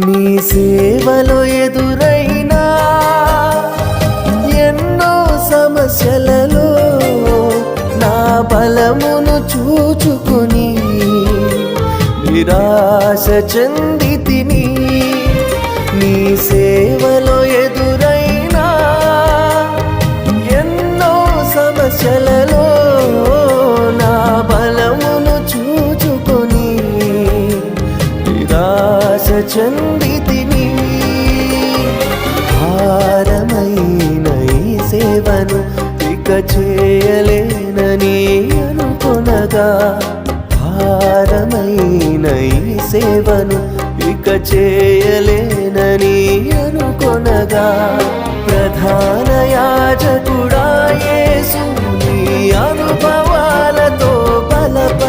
నీ సేవలో ఎదురైనా ఎన్నో సమస్యలలో నా బలమును చూచుకుని నిరాశ చెందితిని. నీ సేవలో ఎదురైనా ఎన్నో సమస్యలలో నా బలమును చూచుకొని నిరాశ చెందితిని. భారమైన ఈ సేవను ఇక చేయలేనని అనుకొనగా, భారమైన ఈ సేవను ఇక చేయలేనని అనుకొనగా, ప్రధాన యాజకుడా యేసు నీ అనుభవాలతో బలప